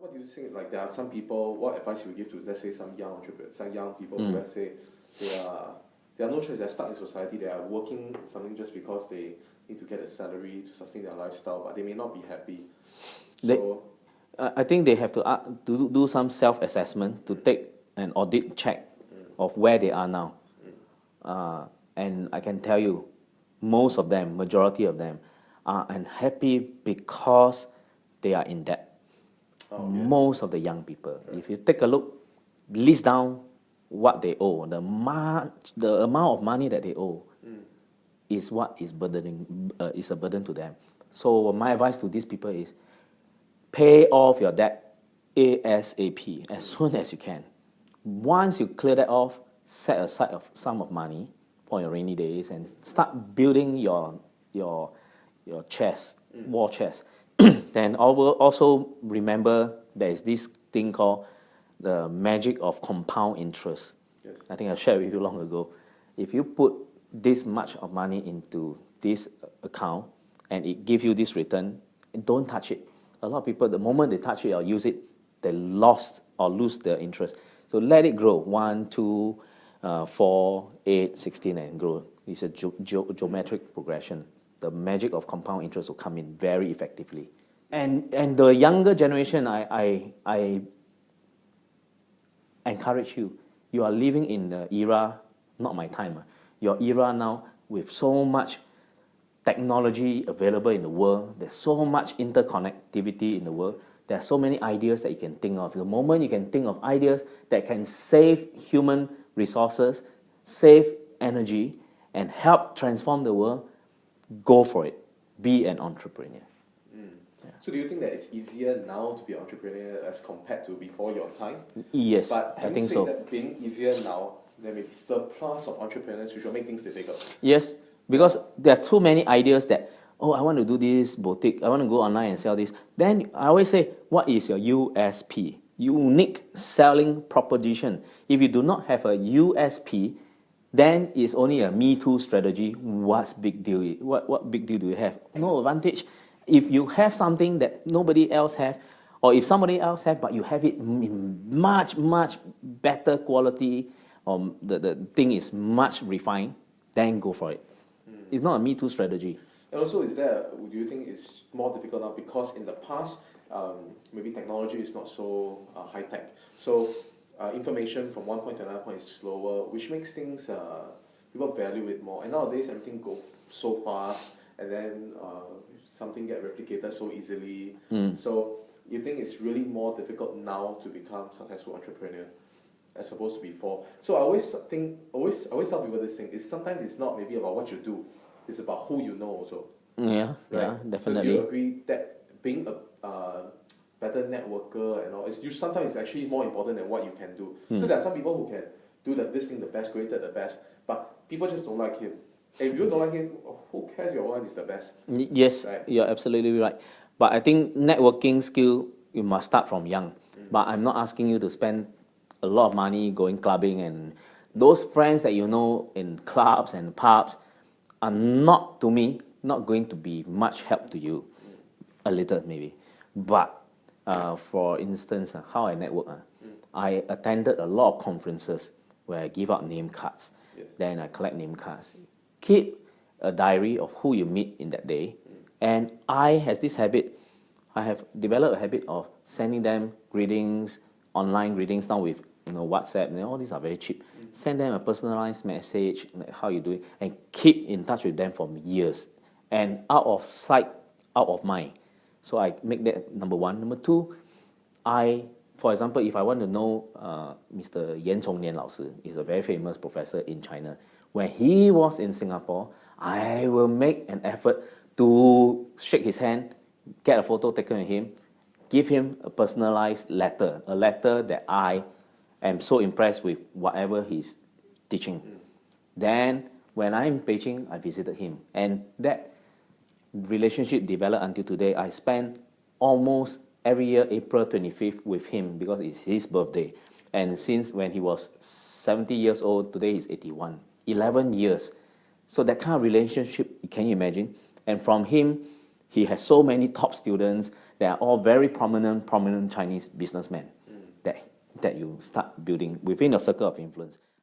What do you think? Like, there are some people. What advice you would give to, let's say, some young entrepreneurs, some young people who, let's say, they are no choice. They're stuck in society. They are working something just because they need to get a salary to sustain their lifestyle, but they may not be happy. So, I think they have to do some self-assessment, to take an audit check of where they are now. And I can tell you, most of them, majority of them, are unhappy because they are in debt. Most of the young people. Sure. If you take a look, list down what they owe, the amount of money that they owe is what is is a burden to them. So my advice to these people is, pay off your debt ASAP, as soon as you can. Once you clear that off, set aside a sum of money for your rainy days and start building your chest, war chest. Then also remember there is this thing called the magic of compound interest. Yes. I think I shared with you long ago. If you put this much of money into this account and it gives you this return, don't touch it. A lot of people, the moment they touch it or use it, they lose their interest. So let it grow. 1, 2, 4, 8, 16, and grow. It's a geometric progression. The magic of compound interest will come in very effectively. And the younger generation, I encourage you. You are living in the era, not my time, your era now with so much technology available in the world. There's so much interconnectivity in the world. There are so many ideas that you can think of. The moment you can think of ideas that can save human resources, save energy, and help transform the world, go for it. Be an entrepreneur. Yeah. So do you think that it's easier now to be an entrepreneur as compared to before your time? Yes, but I think so. That being easier now, there may be surplus of entrepreneurs which will make things difficult. Yes, because there are too many ideas that, I want to do this boutique, I want to go online and sell this. Then I always say, what is your USP? Unique selling proposition. If you do not have a USP, then it's only a Me Too strategy. What's big deal? What big deal do you have? No advantage. If you have something that nobody else have, or if somebody else have, but you have it in much, much better quality, the thing is much refined, then go for it. It's not a Me Too strategy. And also, do you think it's more difficult now because in the past, maybe technology is not so high tech. So information from one point to another point is slower, which makes things, people value it more. And nowadays, everything goes so fast, and then something get replicated so easily. So you think it's really more difficult now to become a successful entrepreneur as opposed to before? So I always tell people this thing is sometimes it's not maybe about what you do, it's about who you know also. Yeah, right? Yeah, definitely. So do you agree that being a better networker and all, sometimes it's actually more important than what you can do. So there are some people who can do this thing the best, created the best, but people just don't like him. If you don't like him, who cares your one is the best? Yes, right? You're absolutely right. But I think networking skill, you must start from young. But I'm not asking you to spend a lot of money going clubbing, and those friends that you know in clubs and pubs are not, to me, not going to be much help to you. A little maybe. But for instance, how I network, I attended a lot of conferences where I give out name cards. Yes. Then I collect name cards. Keep a diary of who you meet in that day. And I have developed a habit of sending them greetings, online greetings now with WhatsApp, and all these are very cheap. Send them a personalized message, like how you doing, and keep in touch with them for years. And out of sight, out of mind. So I make that number one. Number two, for example, if I want to know Mr. Yan Chongnian 老师, is a very famous professor in China. When he was in Singapore, I will make an effort to shake his hand, get a photo taken with him, give him a personalized letter, a letter that I am so impressed with whatever he's teaching. Then, when I'm in Beijing, I visited him. And that relationship developed until today. I spend almost every year, April 25th, with him because it's his birthday. And since when he was 70 years old, today he's 81. 11 years. So that kind of relationship, can you imagine? And from him, he has so many top students that are all very prominent Chinese businessmen that you start building within your circle of influence.